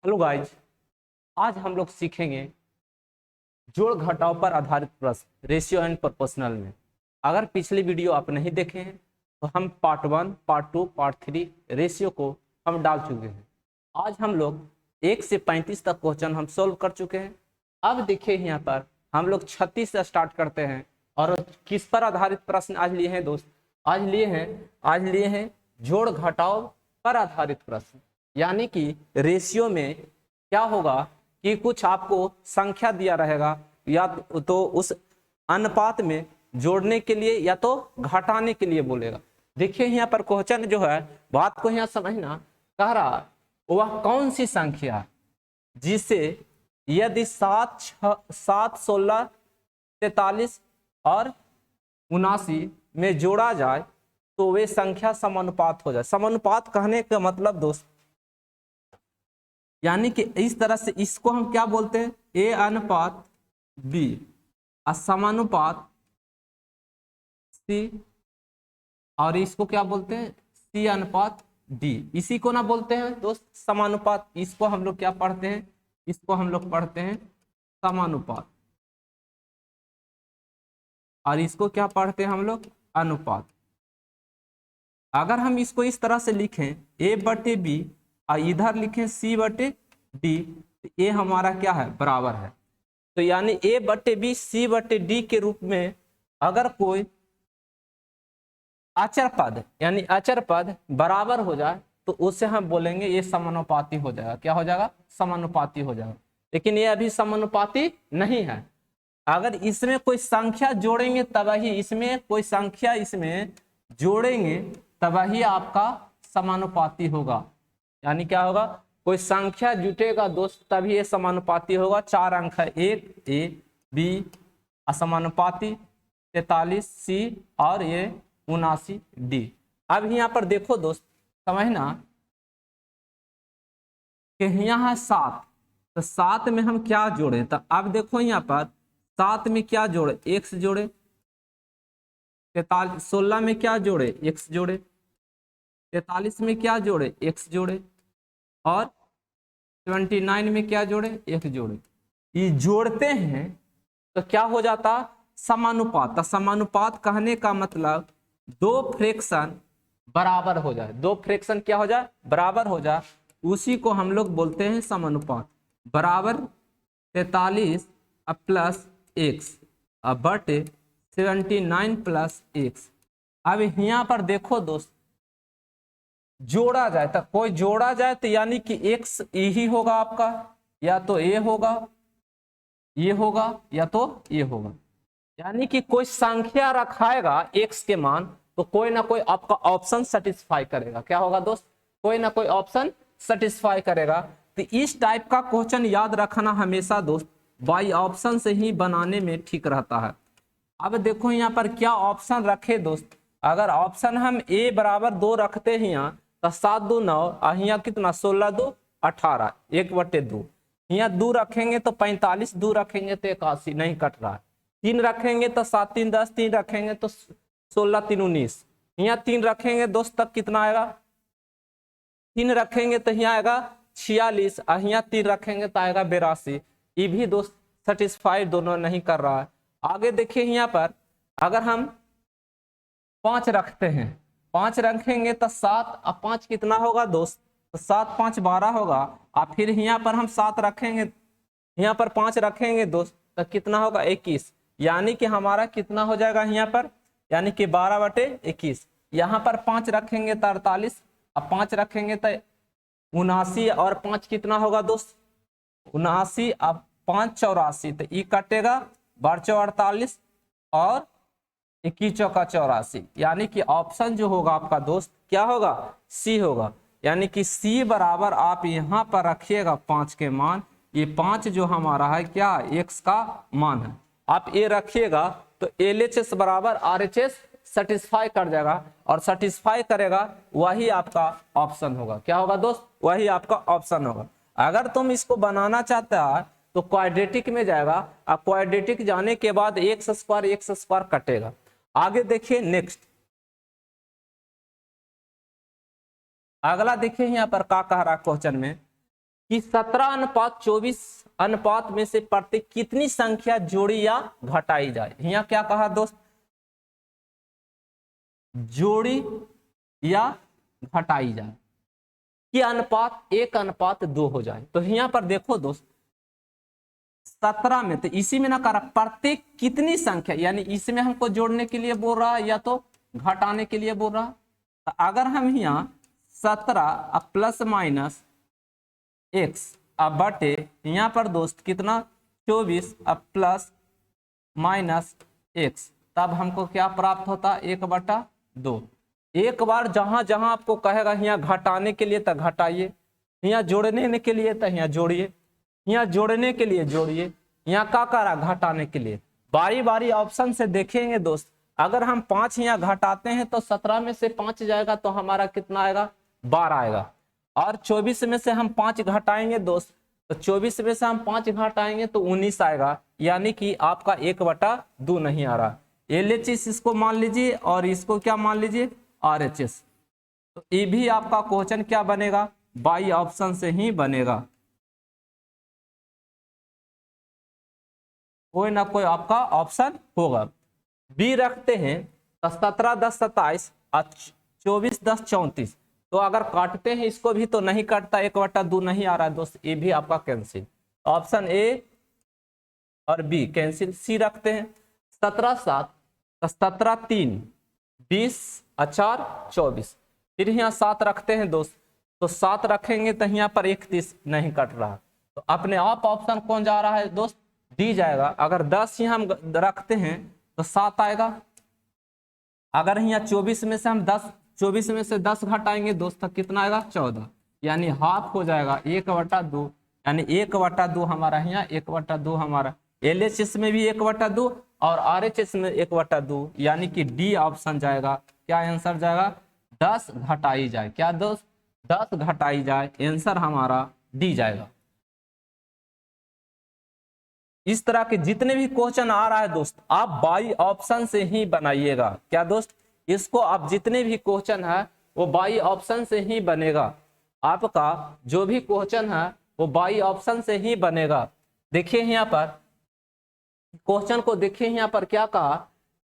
Hello guys, आज हम लोग सीखेंगे जोड़ घटाव पर आधारित प्रश्न रेशियो एंड प्रोपोर्शनल में। अगर पिछली वीडियो आप नहीं देखे हैं तो हम पार्ट 1, पार्ट 2, पार्ट 3 रेशियो को हम डाल चुके हैं। आज हम लोग 1 से 35 तक क्वेश्चन हम सोल्व कर चुके हैं। अब देखिए यहाँ पर हम लोग 36 से स्टार्ट करते हैं। और किस पर आधारित प्रश्न आज लिए हैं दोस्त? आज लिए हैं जोड़ घटाव पर आधारित प्रश्न। यानी कि रेशियो में क्या होगा कि कुछ आपको संख्या दिया रहेगा, या तो उस अनुपात में जोड़ने के लिए या तो घटाने के लिए बोलेगा। देखिए यहाँ पर क्वेश्चन जो है, बात को यहाँ समझना, कह रहा वह कौन सी संख्या जिसे यदि 7, 16, 43 और 79 में जोड़ा जाए तो वे संख्या समानुपात हो जाए। समानुपात कहने का मतलब दोस्त, यानी कि इस तरह से इसको हम क्या बोलते हैं? ए अनुपात बी असमानुपात सी, और इसको क्या बोलते हैं? सी अनुपात डी। इसी को ना बोलते हैं दोस्त समानुपात। इसको हम लोग क्या पढ़ते हैं? इसको हम लोग पढ़ते हैं समानुपात, और इसको क्या पढ़ते हैं हम लोग? अनुपात। अगर हम इसको इस तरह से लिखें ए बटे बी और इधर लिखें सी बटे डी, तो ये हमारा क्या है? बराबर है। तो यानी ए बटे बी सी बटे डी के रूप में अगर कोई अचर पद यानी अचर पद बराबर हो जाए तो उससे हम बोलेंगे ये समानुपाती हो जाएगा। क्या हो जाएगा? समानुपाती हो जाएगा। लेकिन ये अभी समानुपाती नहीं है। अगर इसमें कोई संख्या जोड़ेंगे तभी, इसमें कोई संख्या इसमें जोड़ेंगे तभी आपका समानुपाती होगा। यानी क्या होगा? कोई संख्या जुटेगा दोस्त तभी ये समानुपाती होगा। 4 अंक है, 1 ए, बी असमानुपाती, 43 सी और ये 79 डी। अब यहाँ पर देखो दोस्त, समझना कि यहाँ 7, तो 7 में हम क्या जोड़े? तो अब देखो यहाँ पर 7 में क्या जोड़े? एक्स जोड़े। 16 में क्या जोड़े? एक्स जोड़े। 43 में क्या जोड़े? एक्स जोड़े। और 29 में क्या जोड़े? एक जोड़े। ये जोड़ते हैं तो क्या हो जाता? समानुपात। समानुपात कहने का मतलब दो फ्रैक्शन बराबर हो जाए। दो फ्रैक्शन क्या हो जाए? बराबर हो जाए। उसी को हम लोग बोलते हैं समानुपात। बराबर 43 प्लस एक्स बटे 79 प्लस एक्स। अब यहाँ पर देखो दोस्त, जोड़ा जाए तो कोई जोड़ा जाए तो यानी कि एक्स यही होगा आपका, या तो ये होगा, ये होगा, या तो ये होगा। यानी कि कोई संख्या रखाएगा एक्स के मान तो कोई ना कोई आपका ऑप्शन सेटिस्फाई करेगा। क्या होगा दोस्त? कोई ना कोई ऑप्शन सेटिस्फाई करेगा। तो इस टाइप का क्वेश्चन याद रखना हमेशा दोस्त बाई ऑप्शन से ही बनाने में ठीक रहता है। अब देखो यहाँ पर क्या ऑप्शन रखे दोस्त। अगर ऑप्शन हम ए बराबर 2 रखते हैं यहाँ, तो 7 2 9, यहाँ कितना? 16 2 18, 1/2। यहाँ 2 रखेंगे तो 45, 2 रखेंगे तो 81, नहीं कट रहा है। 3 रखेंगे तो 7 3 10, 3 रखेंगे तो 16 3 19। यहाँ 3 रखेंगे दोस्त तब कितना आएगा? 3 रखेंगे तो यहाँ आएगा 46, यहाँ 3 रखेंगे तो आएगा 82। ये भी दोस्त सेटिस्फाइड दोनों नहीं कर रहा है। आगे देखिए यहाँ पर अगर हम 5 रखते हैं, 5 रखेंगे तो 7 और 5 कितना होगा दोस्त? तो 7 5 12 होगा। और फिर यहाँ पर हम 7 रखेंगे, यहाँ पर 5 रखेंगे दोस्त तो कितना होगा? 21। यानी कि हमारा कितना हो जाएगा यहाँ पर? यानी कि 12/21। यहाँ पर 5 रखेंगे तो 48, और 5 रखेंगे तो 79, और 5 कितना होगा दोस्त? 79, अब 5 84, तो ये कटेगा 12 48 और 21 चौका 84। यानी कि ऑप्शन जो होगा आपका दोस्त क्या होगा? सी होगा। यानी कि सी बराबर आप यहाँ पर रखिएगा 5 के मान। ये 5 जो हमारा है क्या? एक्स का मान है। आप ये रखिएगा तो LHS बराबर RHS सेटिस्फाई कर जाएगा, और सेटिस्फाई करेगा वही आपका ऑप्शन होगा। क्या होगा दोस्त? वही आपका ऑप्शन होगा। अगर तुम इसको बनाना चाहता है तो क्वाड्रेटिक में जाएगा, और क्वाड्रेटिक जाने के बाद एक्स स्क्वायर कटेगा। आगे देखिए नेक्स्ट, अगला देखिए यहाँ पर क्या कह रहा क्वेश्चन में कि 17:24 अनुपात में से प्रत्येक कितनी संख्या जोड़ी या घटाई जाए। यहाँ क्या कहा दोस्त, जोड़ी या घटाई जाए कि अनुपात 1:2 हो जाए। तो यहाँ पर देखो दोस्त 17 में, तो इसी में ना करा प्रत्येक कितनी संख्या, यानी इसमें हमको जोड़ने के लिए बोल रहा है या तो घटाने के लिए बोल रहा है। तो अगर हम यहाँ 17 प्लस माइनस x अब बटे यहाँ पर दोस्त कितना 24 प्लस माइनस x, तब हमको क्या प्राप्त होता 1/2। एक बार जहां जहां आपको कहेगा यहाँ घटाने के लिए तो घटाइए, यहाँ जोड़ने के लिए तो यहाँ जोड़िए, यहाँ जोड़ने के लिए जोड़िए, यहाँ का करा घटाने के लिए। बारी बारी ऑप्शन से देखेंगे दोस्त, अगर हम 5 यहाँ घटाते हैं तो 17 में से 5 जाएगा तो हमारा कितना आएगा 12 आएगा, और 24 में से हम 5 घटाएंगे दोस्त, तो 24 में से हम 5 घटाएंगे तो 19 आएगा, यानी कि आपका 1/2 नहीं आ रहा। LHS इसको मान लीजिए और इसको क्या मान लीजिए RHS। तो ये भी आपका क्वेश्चन क्या बनेगा, बाई ऑप्शन से ही बनेगा, कोई ना कोई आपका ऑप्शन होगा। बी रखते हैं 17 10 27 और 24 10 34, तो अगर काटते हैं इसको भी तो नहीं काटता, 1/2 नहीं आ रहा है दोस्त, ये भी आपका कैंसिल। ऑप्शन ए और बी कैंसिल। सी रखते हैं 17 7 17 3 20 4 24, फिर यहाँ 7 रखते हैं दोस्त, तो 7 रखेंगे तो यहाँ पर 31 नहीं कट रहा, तो अपने आप ऑप्शन कौन जा रहा है दोस्त, डी जाएगा। अगर 10 ही हम रखते हैं तो 7 आएगा, अगर यहाँ 24 में से हम 24 में से 10 घटाएंगे दोस्त तो कितना आएगा 14, यानी हाफ हो जाएगा 1/2, यानी 1/2 हमारा यहाँ 1/2 हमारा। LHS में भी 1/2 और RHS में 1/2, यानी कि डी ऑप्शन जाएगा। क्या आंसर जाएगा 10 घटाई जाए, क्या दोस्त 10 घटाई जाए, आंसर हमारा डी जाएगा। इस तरह के जितने भी क्वेश्चन आ रहा है दोस्त आप बाई ऑप्शन से ही बनाइएगा। क्या दोस्त, इसको आप जितने भी क्वेश्चन है वो बाई ऑप्शन से ही बनेगा, आपका जो भी क्वेश्चन है वो बाई ऑप्शन से ही बनेगा। देखिए यहाँ पर क्वेश्चन को देखिए, यहाँ पर क्या कहा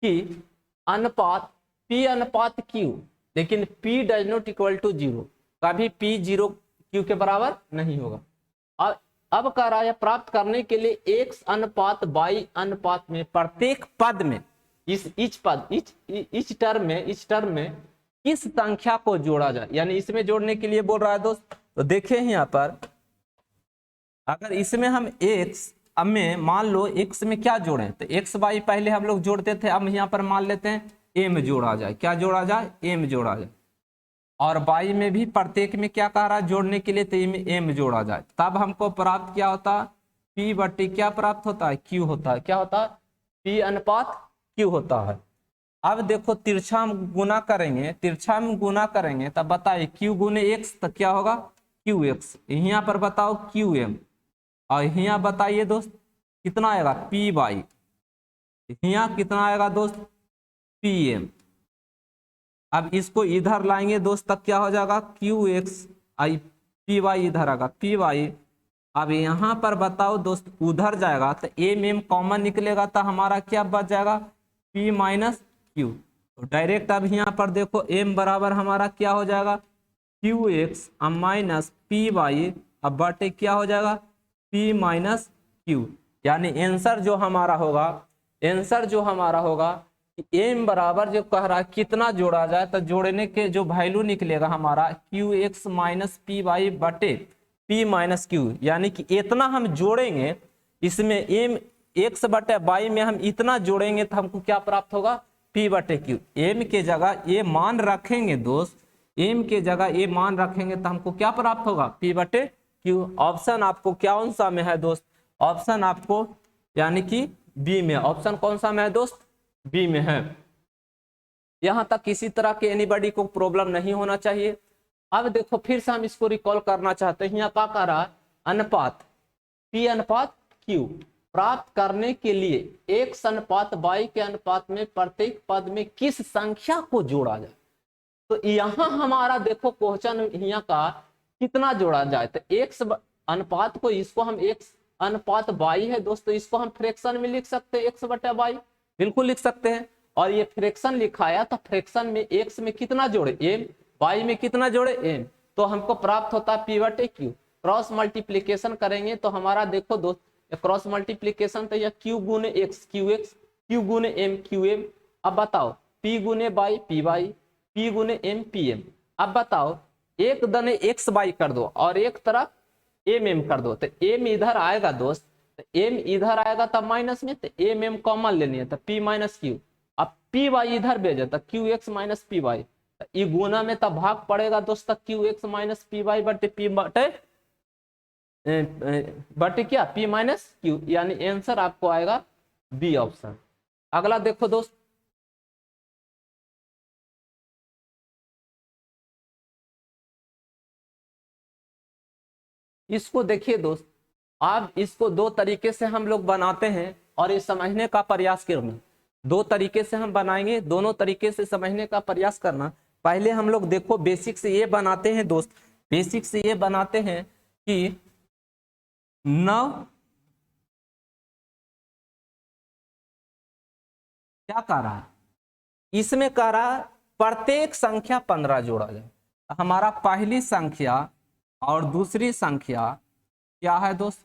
कि अनुपात P अनुपात Q, लेकिन P does not equal to 0, कभी P 0 Q के बराबर नहीं होगा। अब कह रहा है प्राप्त करने के लिए x अनुपात y अनुपात में प्रत्येक पद में इस टर्म में किस संख्या को जोड़ा जाए, यानी इसमें जोड़ने के लिए बोल रहा है दोस्त। तो देखिए यहाँ पर अगर इसमें हम x अब में मान लो x में क्या जोड़ें, तो x y पहले हम लोग जोड़ते थे, अब यहाँ पर मान लेते हैं m जोड़ा जाए। क्या जोड़ा जाए, m जोड़ा जाए। और y में भी प्रत्येक में क्या कह रहा है जोड़ने के लिए, तो m जोड़ा जाए, तब हमको प्राप्त क्या होता है P बट्टी क्या प्राप्त होता है Q होता है। क्या होता है P अनुपात Q होता है। अब देखो तिरछा में गुना करेंगे, तब बताइए Q गुने x तो क्या होगा QX, यहाँ पर बताओ QM, और यहाँ बताइए दोस्त कितना आएगा PY, यहाँ कितना आएगा दोस्त PM। अब इसको इधर लाएंगे दोस्त तब क्या हो जाएगा QX, आई PY इधर आएगा PY। अब यहाँ पर बताओ दोस्त उधर जाएगा तो M कॉमन निकलेगा तो हमारा क्या बच जाएगा P माइनस Q। तो डायरेक्ट अब यहाँ पर देखो M बराबर हमारा क्या हो जाएगा QX माइनस PY, अब बटे क्या हो जाएगा P माइनस Q, यानी आंसर जो हमारा होगा m बराबर जो कह रहा है कितना जोड़ा जाए, तो जोड़ने के जो वैल्यू निकलेगा हमारा QX माइनस PY बटे P माइनस Q, यानी कि इतना हम जोड़ेंगे इसमें m x बटे y में हम इतना जोड़ेंगे तो हमको क्या प्राप्त होगा P बटे Q। m के जगह ये मान रखेंगे दोस्त, m के जगह ये मान रखेंगे तो हमको क्या प्राप्त होगा P बटे Q। ऑप्शन आपको कौन सा में है दोस्त, ऑप्शन आपको यानी कि बी में, ऑप्शन कौन सा में है दोस्त बी में है। यहां तक किसी तरह के एनीबॉडी को प्रॉब्लम नहीं होना चाहिए। अब देखो फिर से हम इसको रिकॉल करना चाहते हैं, यहाँ क्या कह रहा है अनुपात P अनुपात Q प्राप्त करने के लिए x अनुपात y के अनुपात में प्रत्येक पद में किस संख्या को जोड़ा जाए। तो यहाँ हमारा देखो क्वेश्चन यहाँ का कितना जोड़ा जाए, तो अनुपात को, इसको हम x अनुपात y है दोस्तों, इसको हम फ्रैक्शन में लिख सकते हैं, x बटा y, बिल्कुल लिख सकते हैं। और ये फ्रैक्शन लिखाया तो फ्रैक्शन में x में कितना जोड़े m, y में कितना जोड़े m, तो हमको प्राप्त होता है p बटे q। क्रॉस मल्टीप्लीकेशन करेंगे तो हमारा देखो दोस्त, क्रॉस मल्टीप्लीकेशन तो यह q गुने x qx, q गुने m qm। अब बताओ p गुने y py, p गुने m pm। अब बताओ एक दने x y कर दो और एक तरफ एम एम कर दो, तो एम इधर आएगा दोस्त, तो एम इधर आएगा तब माइनस में, तो एम एम कॉमन लेनी है, तो पी माइनस क्यू। अब पी वाई इधर भेजे तो Q X minus P Y, तो ई गुना में तब भाग पड़ेगा दोस्त, Q X minus P Y बटे पी बटे क्या पी माइनस क्यू, यानी आंसर आपको आएगा बी ऑप्शन। अगला देखो दोस्त, इसको देखिए दोस्त, आप इसको दो तरीके से हम लोग बनाते हैं और ये समझने का प्रयास करना। दो तरीके से हम बनाएंगे, दोनों तरीके से समझने का प्रयास करना। पहले हम लोग देखो बेसिक से ये बनाते हैं दोस्त, बेसिक से ये बनाते हैं कि 9 क्या कह रहा है, इसमें कह रहा है प्रत्येक संख्या 15 जोड़ा जाए। हमारा पहली संख्या और दूसरी संख्या क्या है दोस्त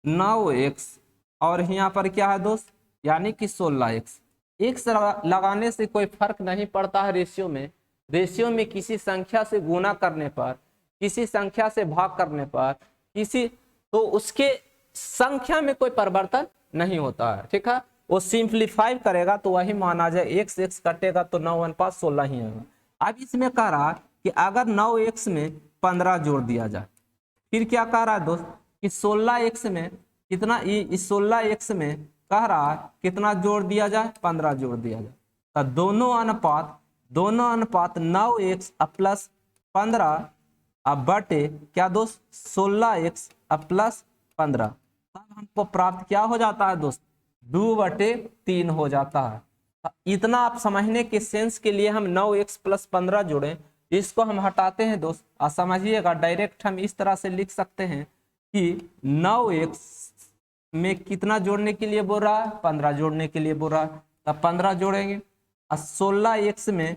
9x, और यहाँ पर क्या है दोस्त यानी कि 16x। x लगाने से कोई फर्क नहीं पड़ता है रेशियो में। रेशियो में किसी संख्या से गुना करने पर, किसी संख्या से भाग करने पर, किसी तो उसके संख्या में कोई परिवर्तन नहीं होता है, ठीक है। वो सिंप्लीफाई करेगा तो वही माना जाए, x कटेगा तो 9 अनुपात 16 ही होगा। अब इसमें कह रहा कि अगर 9x में 15 जोड़ दिया जाए, फिर क्या कह रहा है दोस्त कि 16x में कितना, इस 16x में कह रहा है कितना जोड़ दिया जाए, 15 जोड़ दिया जाए। तो दोनों अनुपात 9x प्लस 15 अब बटे क्या दोस्त 16x प्लस 15, तब हमको प्राप्त क्या हो जाता है दोस्त 2/3 हो जाता है। इतना आप समझने के सेंस के लिए हम 9x प्लस 15 जोड़े, इसको हम हटाते हैं दोस्त। और समझिएगा डायरेक्ट हम इस तरह से लिख सकते हैं कि 9x में कितना जोड़ने के लिए बोल रहा है, 15 जोड़ने के लिए बोल रहा है, तब 15 जोड़ेंगे। और 16x में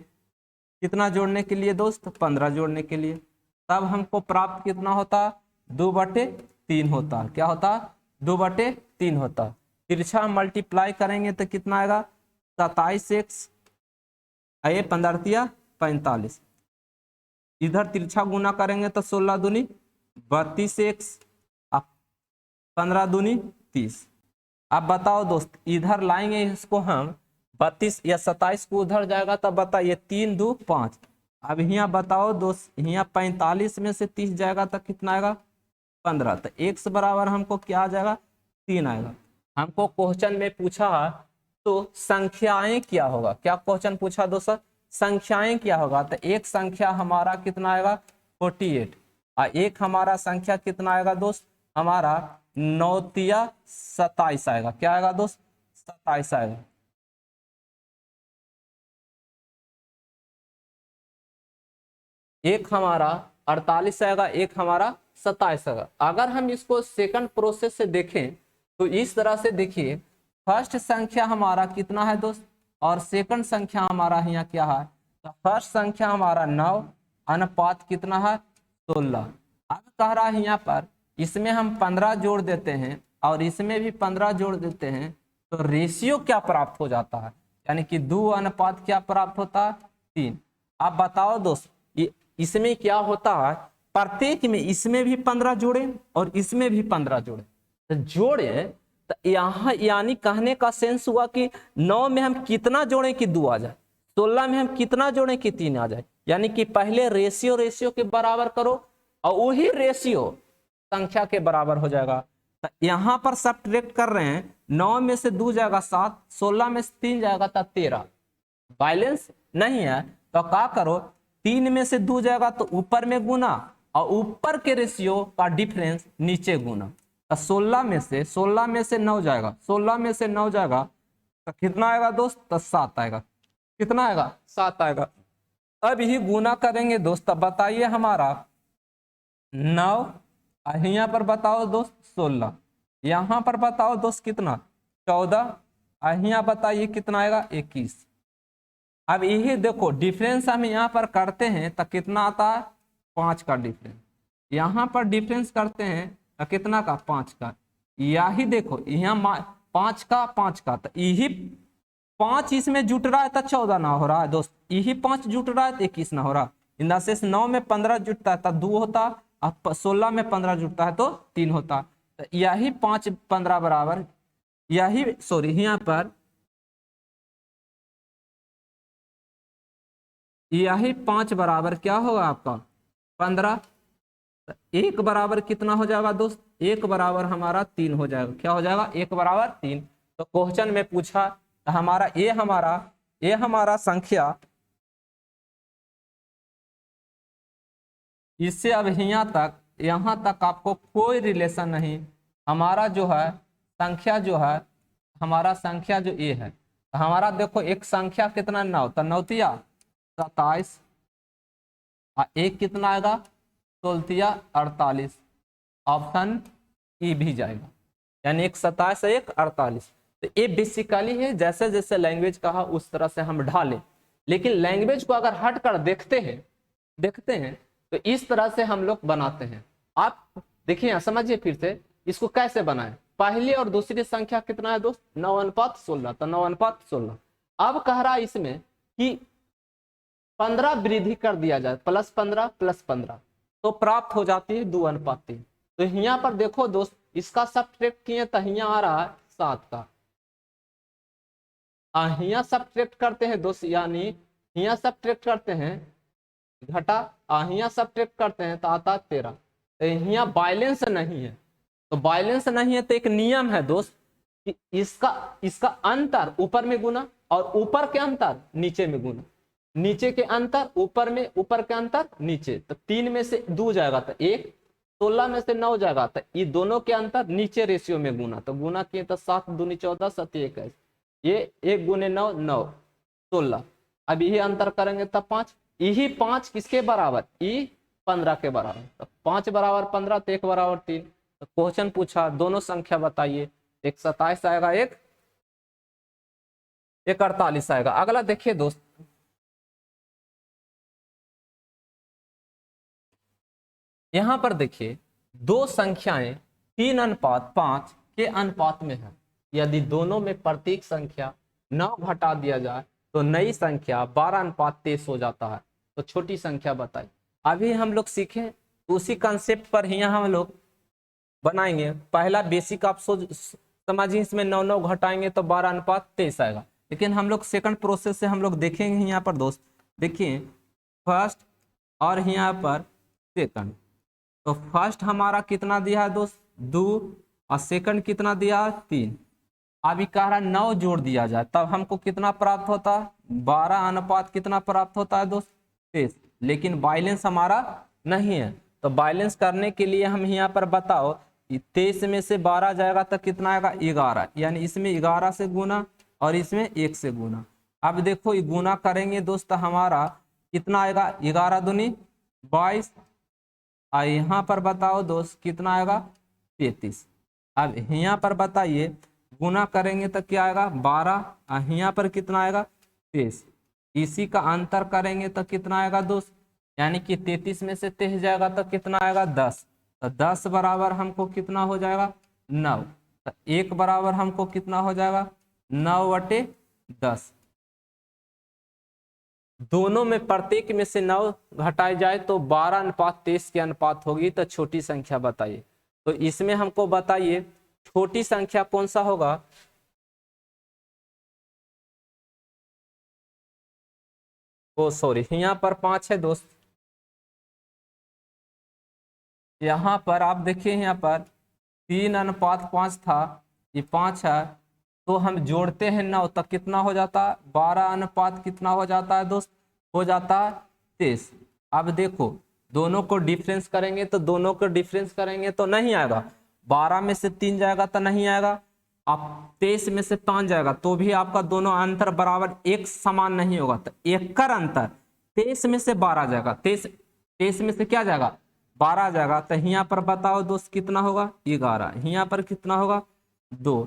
कितना जोड़ने के लिए दोस्त 15 जोड़ने के लिए, तब हमको प्राप्त कितना होता 2/3 होता। क्या होता 2/3 होता। तिरछा मल्टीप्लाई करेंगे तो कितना आएगा 27x, 15 45, इधर तिरछा गुना करेंगे तो 16 दूनी 32x, 15 दूनी 30। अब बताओ दोस्त इधर लाएंगे इसको हम 32 या 27 को उधर जाएगा तब बताइए 3 2 5। अब यहाँ बताओ दोस्त, यहाँ 45 में से 30 जाएगा तो कितना आएगा 15, तो x बराबर हमको क्या आ जाएगा 3 आएगा। हमको क्वेश्चन में पूछा तो संख्याएं क्या होगा, क्या क्वेश्चन पूछा दोस्तों संख्याएं क्या होगा, तो एक संख्या हमारा कितना आएगा 48, और एक हमारा संख्या कितना आएगा दोस्त हमारा 9 तिया 27 आएगा। क्या आएगा दोस्त 27 आएगा। एक हमारा 48 आएगा, एक हमारा 27 आएगा। अगर हम इसको सेकंड प्रोसेस से देखें तो इस तरह से देखिए, फर्स्ट संख्या हमारा कितना है दोस्त और सेकंड संख्या हमारा यहाँ क्या है, तो फर्स्ट संख्या हमारा 9 अनुपात कितना है 16। अब कह रहा है यहाँ पर इसमें हम 15 जोड़ देते हैं और इसमें भी 15 जोड़ देते हैं तो रेशियो क्या प्राप्त हो जाता है, यानी कि 2 अनुपात क्या प्राप्त होता है 3। अब बताओ दोस्त इसमें क्या होता है, प्रत्येक में इसमें भी 15 जोड़े और इसमें भी 15 जोड़े, तो जोड़े तो यहाँ यानी कहने का सेंस हुआ कि 9 में हम कितना जोड़े कि 2 आ जाए, 16 में हम कितना जोड़े कि 3 आ जाए। यानी कि पहले रेशियो के बराबर करो और वही रेशियो संख्या के बराबर हो जाएगा। तो यहाँ पर सब्ट्रैक्ट कर रहे हैं, 9 में से 2 जाएगा 7, 16 में से 3 जाएगा तो 13, बैलेंस नहीं है तो क्या करो 3 में से 2 जाएगा तो ऊपर में गुना और ऊपर के रेशियो का डिफरेंस नीचे गुना। 16 में से 9 जाएगा, 16 में से 9 जाएगा तो कितना आएगा दोस्त तो 7 आएगा। कितना आएगा 7 आएगा। अब ही गुना करेंगे दोस्त, बताइए हमारा 9 यहाँ पर बताओ दोस्त 16, यहाँ पर बताओ दोस्त कितना 14, यहाँ बताइए कितना आएगा 21। अब यही देखो डिफरेंस हम यहाँ पर करते हैं तो कितना आता है 5 का डिफरेंस, यहाँ पर डिफरेंस करते हैं तो कितना का 5 का, यही देखो यहाँ 5 का 5 का, तो यही 5 इसमें जुट रहा है तो 14 ना हो रहा है दोस्त, यही 5 जुट रहा है तो 21 ना हो रहा। इन शेष 9 में 15 जुटता है तो 2 होता, अब 16 में 15 जुटता है तो 3 होता, तो यही 5 15 बराबर, यही सॉरी यहाँ पर यही 5 बराबर क्या होगा आपका 15, एक बराबर कितना हो जाएगा दोस्त, एक बराबर हमारा 3 हो जाएगा, क्या हो जाएगा 1 बराबर 3। तो क्वेश्चन में पूछा तो हमारा संख्या इससे अब यहाँ तक आपको कोई रिलेशन नहीं, हमारा जो है संख्या जो है, हमारा संख्या जो ये है, तो हमारा देखो एक संख्या कितना 9, तो 9 तिया 27, और एक कितना आएगा 16 तिया 48, ऑप्शन ई भी जाएगा, यानी एक 27 एक 48। तो ये बेसिकली है जैसे जैसे लैंग्वेज कहा उस तरह से हम ढालें, लेकिन लैंग्वेज को अगर हट कर देखते हैं तो इस तरह से हम लोग बनाते हैं। आप देखिए समझिए फिर से इसको कैसे बनाएं। पहली और दूसरी संख्या कितना है दोस्त 9:16, तो 9:16। अब कह रहा है इसमें कि 15 वृद्धि कर दिया जाए, +15 +15 तो प्राप्त हो जाती है 2:3। तो यहाँ पर देखो दोस्त इसका सब्ट्रैक्ट किए तो यहाँ आ रहा है 7 का, यहाँ सब्ट्रैक्ट करते हैं दोस्त, यानी यहाँ सब्ट्रैक्ट करते हैं घटा, यहाँ सब्ट्रैक्ट करते हैं तो आता 13। तो यहाँ बैलेंस नहीं है, तो बैलेंस नहीं है तो एक नियम है दोस्त कि इसका अंतर ऊपर में गुना और ऊपर के अंतर नीचे में गुना, नीचे के अंतर ऊपर में, ऊपर के अंतर नीचे, तो 3 में से 2 जाएगा तो 1, 16 में से 9 जाएगा तो ये दोनों के अंतर नीचे रेशियो में गुना, तो गुना किए तो 7 दूनी 14 7 21, ये 1 गुने 9 9 16, अब यही अंतर करेंगे तब 5, यही 5 किसके बराबर ई 15 के बराबर, तो 5 बराबर 15 तो 1 बराबर 3। तो क्वेश्चन पूछा दोनों संख्या बताइए, एक 27 आएगा, एक 48 आएगा। अगला देखिए दोस्त, यहां पर देखिए दो संख्याएं 3:5 के अनुपात में है, यदि दोनों में प्रत्येक संख्या 9 घटा दिया जाए तो नई संख्या 12:23 हो जाता है, तो छोटी संख्या बताइए। अभी हम लोग सीखें उसी कंसेप्ट पर ही हम लोग बनाएंगे। पहला बेसिक आप समझिए, इसमें 9 9 घटाएंगे तो 12:23 आएगा, लेकिन हम लोग सेकंड प्रोसेस से हम लोग देखेंगे। यहाँ पर दोस्त देखिए फर्स्ट और यहाँ पर सेकंड, तो फर्स्ट हमारा कितना दिया है दोस्त 2 और सेकंड कितना दिया है 3। अभी कह रहा 9 जोड़ दिया जाए तब हमको कितना प्राप्त होता है 12 कितना प्राप्त होता है दोस्त 23, लेकिन बैलेंस हमारा नहीं है। तो बैलेंस करने के लिए हम यहाँ पर बताओ 23 में से 12 जाएगा तो कितना आएगा 11, यानी इसमें 11 से गुना और इसमें 1 से गुना। अब देखो ये गुना करेंगे दोस्त हमारा कितना आएगा 11 दूनी 22, और यहाँ पर बताओ दोस्त कितना आएगा 33। अब यहाँ पर बताइए गुना करेंगे तो क्या आएगा 12, और यहाँ पर कितना आएगा 23, इसी का अंतर करेंगे तो कितना आएगा दोस्त, यानी कि 33 में से 23 जाएगा तो कितना आएगा 10, तो 10 बराबर हमको कितना हो जाएगा 9, तो 1 बराबर हमको कितना हो जाएगा 9/10। दोनों में प्रत्येक में से 9 घटाई जाए तो 12:23 के अनुपात होगी, तो छोटी संख्या बताइए। तो इसमें हमको बताइए छोटी संख्या कौन सा होगा, ओ सॉरी यहाँ पर 5 है दोस्त, यहाँ पर आप देखिए यहाँ पर 3:5 था, ये 5 है, तो हम जोड़ते हैं 9 तक कितना हो जाता है 12 कितना हो जाता है दोस्त, हो जाता है 23। अब देखो दोनों को डिफरेंस करेंगे तो तो नहीं आएगा, 12 में से 3 जाएगा तो नहीं आएगा, अब 23 में से 5 जाएगा तो भी आपका दोनों अंतर बराबर एक समान नहीं होगा, तो एक कर अंतर 23 में से 12 जाएगा, 23 में से क्या जाएगा 12 आ जाएगा। तो यहाँ पर बताओ दोस्त कितना होगा 11, यहाँ पर कितना होगा 2।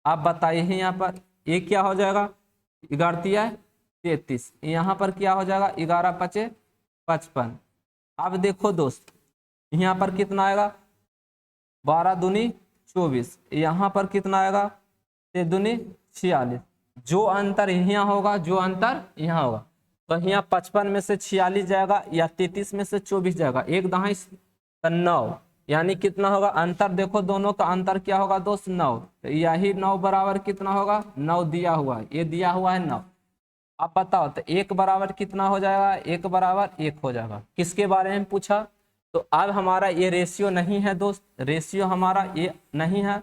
आप बताइए यहाँ पर ये क्या हो जाएगा 11 33, यहाँ पर क्या हो जाएगा 11 5 55। अब देखो दोस्त यहाँ पर कितना आएगा 12 दूनी 24, यहाँ पर कितना आएगा 3 दूनी 46। जो अंतर यहाँ होगा, जो अंतर यहाँ होगा, तो यहाँ 55 में से 46 जाएगा या 33 में से 24 जाएगा, 1 दहाई 9, यानी कितना होगा अंतर। देखो दोनों का अंतर क्या होगा दोस्त 9। तो यही 9 बराबर कितना होगा 9 दिया हुआ है, ये दिया हुआ है 9। आप बताओ तो 1 बराबर कितना हो जाएगा, 1 बराबर 1 हो जाएगा। किसके बारे में पूछा, तो अब हमारा ये रेशियो नहीं है दोस्त, रेशियो हमारा ये नहीं है,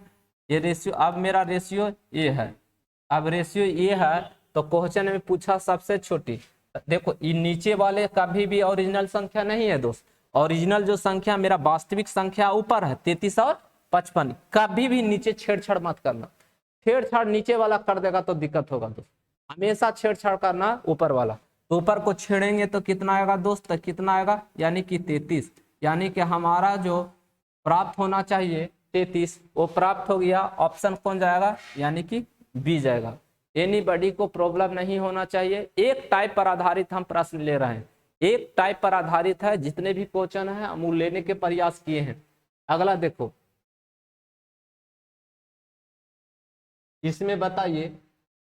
ये रेशियो अब मेरा रेशियो ये है। अब रेशियो ये है तो क्वेश्चन में पूछा सबसे छोटी। देखो ये नीचे वाले कभी भी ओरिजिनल संख्या नहीं है दोस्त, ओरिजिनल जो संख्या मेरा वास्तविक संख्या ऊपर है 33 और 55, कभी भी नीचे छेड़छाड़ मत करना। छेड़छाड़ नीचे वाला कर देगा तो दिक्कत होगा दोस्त, हमेशा छेड़छाड़ करना ऊपर वाला। तो ऊपर को छेड़ेंगे तो कितना आएगा दोस्त, तो कितना आएगा यानी कि 33, यानी कि हमारा जो प्राप्त होना चाहिए 33 वो प्राप्त हो गया। ऑप्शन कौन जाएगा, यानी कि बी जाएगा। एनीबॉडी को प्रॉब्लम नहीं होना चाहिए। एक टाइप पर आधारित हम प्रश्न ले रहे हैं, एक टाइप पर आधारित है, जितने भी क्वेश्चन है हम वो लेने के प्रयास किए हैं। अगला देखो, इसमें बताइए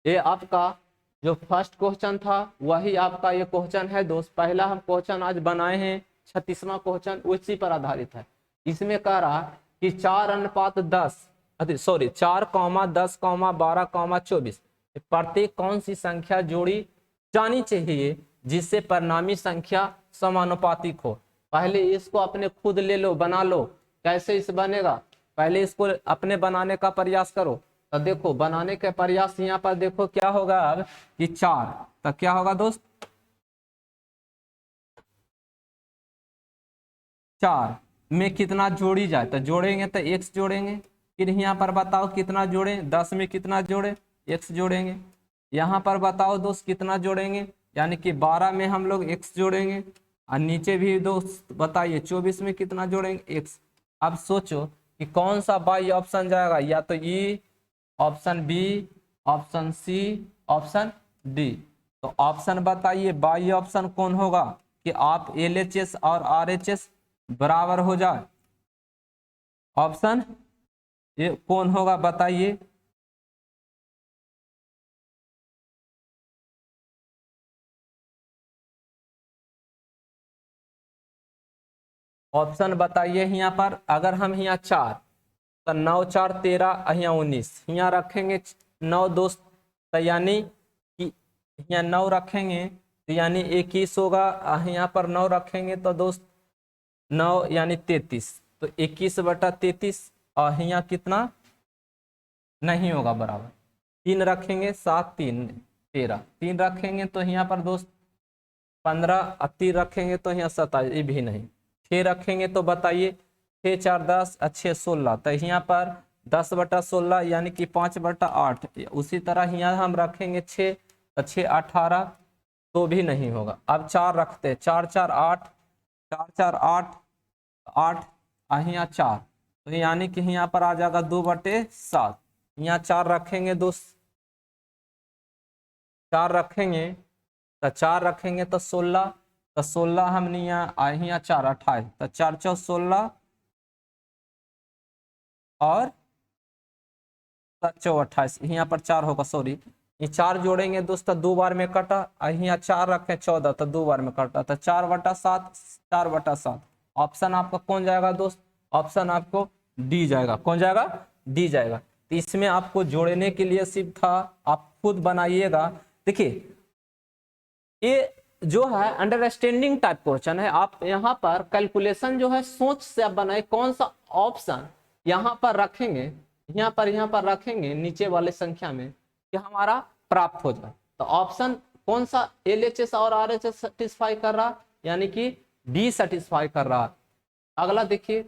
ये आपका जो फर्स्ट क्वेश्चन था वही आपका ये क्वेश्चन है दोस्त। पहला हम क्वेश्चन आज बनाए हैं 36वां क्वेश्चन उसी पर आधारित है। इसमें कह रहा कि 4:10 4, 10, 12, 24 प्रत्येक कौन सी संख्या जोड़ी जानी चाहिए जिससे परिणामी संख्या समानुपातिक हो। पहले इसको अपने खुद ले लो, बना लो। कैसे इस बनेगा, पहले इसको अपने बनाने का प्रयास करो। तो देखो बनाने के प्रयास यहाँ पर देखो क्या होगा अब कि 4, तो क्या होगा दोस्त 4 में कितना जोड़ी जाए, तो जोड़ेंगे तो x जोड़ेंगे। फिर यहाँ पर बताओ कितना जोड़े, 10 में कितना जोड़े x जोड़ेंगे। यहाँ पर बताओ दोस्त कितना जोड़ेंगे, यानी कि 12 में हम लोग x जोड़ेंगे। और नीचे भी दोस्त बताइए 24 में कितना जोड़ेंगे x। अब सोचो कि कौन सा बाई ऑप्शन जाएगा, या तो ई, option B, option C, option D. तो ऑप्शन बताइए बाई ऑप्शन कौन होगा कि आप LHS और RHS बराबर हो जाए। ऑप्शन ये कौन होगा बताइए। ऑप्शन बताइए यहाँ पर। अगर हम यहाँ 4 तो 9 4 13, यहाँ 19, यहाँ रखेंगे 9 दोस्त, तो यानी कि यहाँ 9 रखेंगे तो यानी 21 होगा। यहाँ पर 9 रखेंगे तो दोस्त 9 यानी 33, तो 21/33। और यहाँ कितना नहीं होगा बराबर, 3 रखेंगे 7 3 13, 3 रखेंगे तो यहाँ पर दोस्त 15, 3 रखेंगे तो यहाँ 27, ये भी नहीं। 6 रखेंगे तो बताइए 6 4 10, 6 16, तो यहाँ पर 10/16 यानी कि 5/8। उसी तरह यहाँ हम रखेंगे 6 तो 6 18, तो भी नहीं होगा। अब 4 रखते हैं, 4 4 8, 4 4 8 8, यहाँ 4, तो यानी कि यहाँ पर आ जाएगा 2/7। यहाँ 4 रखेंगे दोस्त, 4 रखेंगे तो 4 रखेंगे तो 16, तो 16 हमने यहाँ 4 28, तो 4 4 16 और 7 4 28, यहाँ पर 4 होगा, सॉरी ये 4 जोड़ेंगे दोस्त तो 2 बार में कटा। यहाँ 4 रखें 14, तो 2 बार में कटा, तो 4/7, 4/7। ऑप्शन आपका कौन जाएगा दोस्त, ऑप्शन आपको डी जाएगा। कौन जाएगा, डी जाएगा। तो इसमें आपको जोड़ने के लिए सिर्फ था, आप खुद बनाइएगा। देखिए ये जो है अंडरस्टैंडिंग टाइप क्वेश्चन है। आप यहाँ पर कैलकुलेशन जो है सोच से आप बनाए, कौन सा ऑप्शन यहाँ पर रखेंगे, यहाँ पर रखेंगे नीचे वाले संख्या में कि हमारा प्राप्त हो जाए। तो ऑप्शन कौन सा LHS और RHS सेटिस्फाई कर रहा, यानी कि डी सेटिस्फाई कर रहा। अगला देखिए,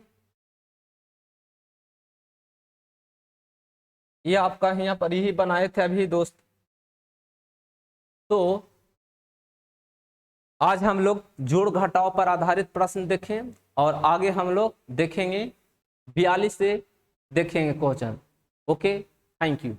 ये आपका यहाँ पर यही बनाए थे अभी दोस्त। तो आज हम लोग जोड़ घटाव पर आधारित प्रश्न देखें। और आगे हम लोग देखेंगे 42 से देखेंगे क्वेश्चन। Okay, thank you.